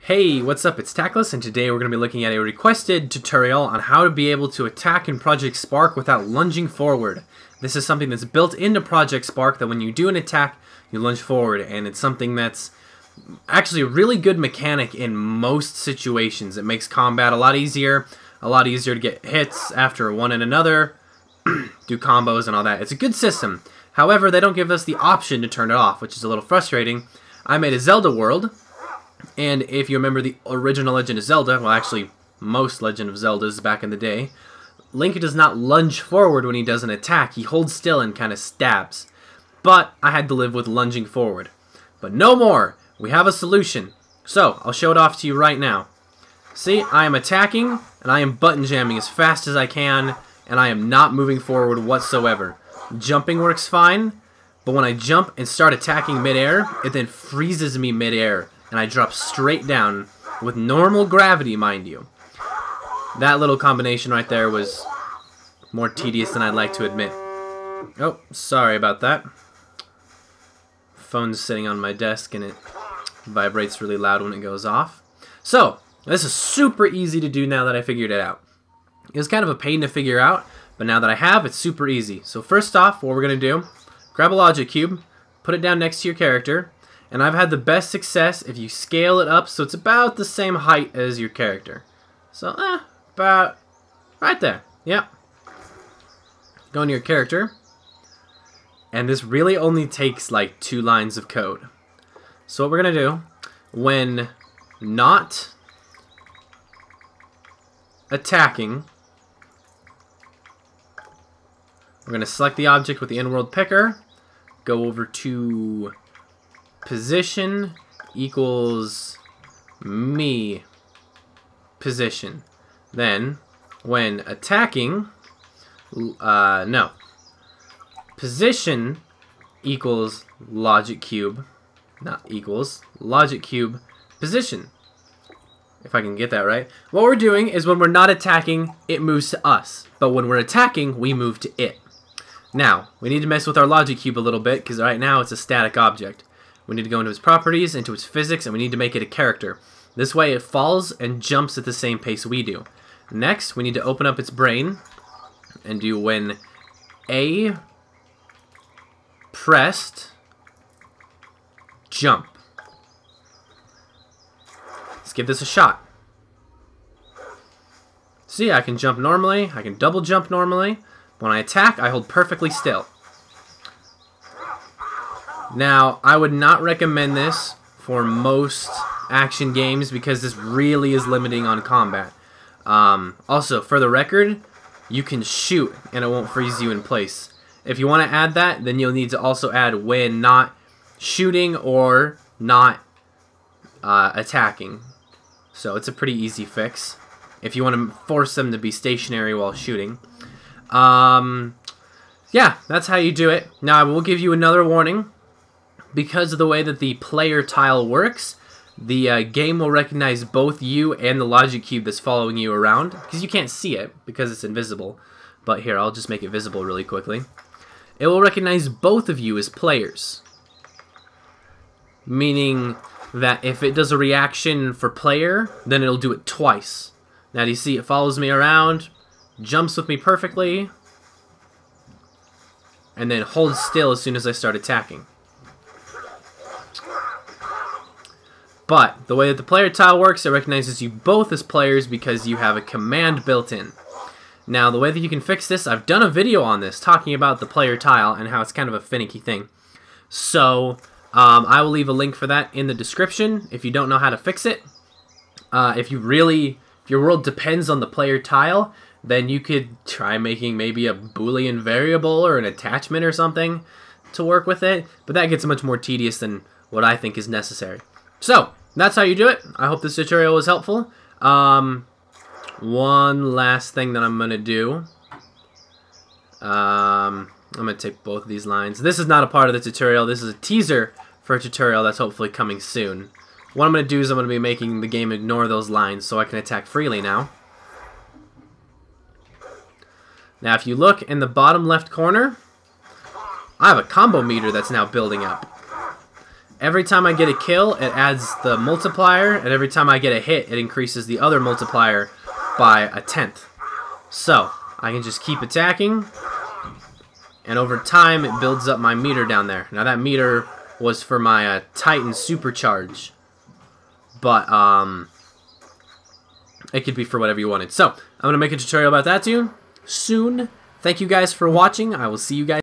Hey, what's up? It's Tactless, and today we're going to be looking at a requested tutorial on how to be able to attack in Project Spark without lunging forward. This is something that's built into Project Spark that when you do an attack, you lunge forward, and it's something that's actually a really good mechanic in most situations. It makes combat a lot easier to get hits after one and another, do combos and all that. It's a good system. However, they don't give us the option to turn it off, which is a little frustrating. I made a Zelda world. And if you remember the original Legend of Zelda, well actually most Legend of Zeldas back in the day, Link does not lunge forward when he does an attack, he holds still and kind of stabs. But I had to live with lunging forward. But no more! We have a solution. So, I'll show it off to you right now. See, I am attacking, and I am button jamming as fast as I can, and I am not moving forward whatsoever. Jumping works fine, but when I jump and start attacking mid-air, it then freezes me mid-air. And I drop straight down with normal gravity, mind you. That little combination right there was more tedious than I'd like to admit. Oh, sorry about that. Phone's sitting on my desk and it vibrates really loud when it goes off. So, this is super easy to do now that I figured it out. It was kind of a pain to figure out, but now that I have, it's super easy. So first off, what we're going to do, grab a logic cube, put it down next to your character, and I've had the best success if you scale it up so it's about the same height as your character. So, about right there. Yep. Go into your character. And this really only takes like 2 lines of code. So what we're going to do, when not attacking, we're going to select the object with the in-world picker, go over to position equals me position. Then, when attacking, no. Position equals logic cube, not equals, logic cube position. If I can get that right. What we're doing is when we're not attacking, it moves to us. But when we're attacking, we move to it. Now, we need to mess with our logic cube a little bit, because right now it's a static object. We need to go into its properties, into its physics, and we need to make it a character. This way it falls and jumps at the same pace we do. Next, we need to open up its brain and do when A pressed, jump. Let's give this a shot. See, I can jump normally, I can double jump normally. When I attack, I hold perfectly still. Now, I would not recommend this for most action games because this really is limiting on combat. Also, for the record, you can shoot and it won't freeze you in place. If you want to add that, then you'll need to also add when not shooting or not attacking. So it's a pretty easy fix if you want to force them to be stationary while shooting. Yeah, that's how you do it. Now, I will give you another warning. Because of the way that the player tile works, the game will recognize both you and the logic cube that's following you around. Because you can't see it, because it's invisible. But here, I'll just make it visible really quickly. It will recognize both of you as players. Meaning that if it does a reaction for player, then it'll do it twice. Now, do you see it follows me around, jumps with me perfectly, and then holds still as soon as I start attacking. But the way that the player tile works, it recognizes you both as players because you have a command built in. Now, the way that you can fix this, I've done a video on this talking about the player tile and how it's kind of a finicky thing. So, I will leave a link for that in the description if you don't know how to fix it. If your world depends on the player tile, then you could try making maybe a Boolean variable or an attachment or something to work with it. But that gets much more tedious than what I think is necessary. So, that's how you do it. I hope this tutorial was helpful. One last thing that I'm going to do. I'm going to take both of these lines. This is not a part of the tutorial. This is a teaser for a tutorial that's hopefully coming soon. What I'm going to do is I'm going to be making the game ignore those lines so I can attack freely now. Now, if you look in the bottom left corner, I have a combo meter that's now building up. Every time I get a kill, it adds the multiplier, and every time I get a hit, it increases the other multiplier by 1/10. So, I can just keep attacking, and over time, it builds up my meter down there. Now, that meter was for my Titan Supercharge, but it could be for whatever you wanted. So, I'm going to make a tutorial about that too soon. Thank you guys for watching. I will see you guys.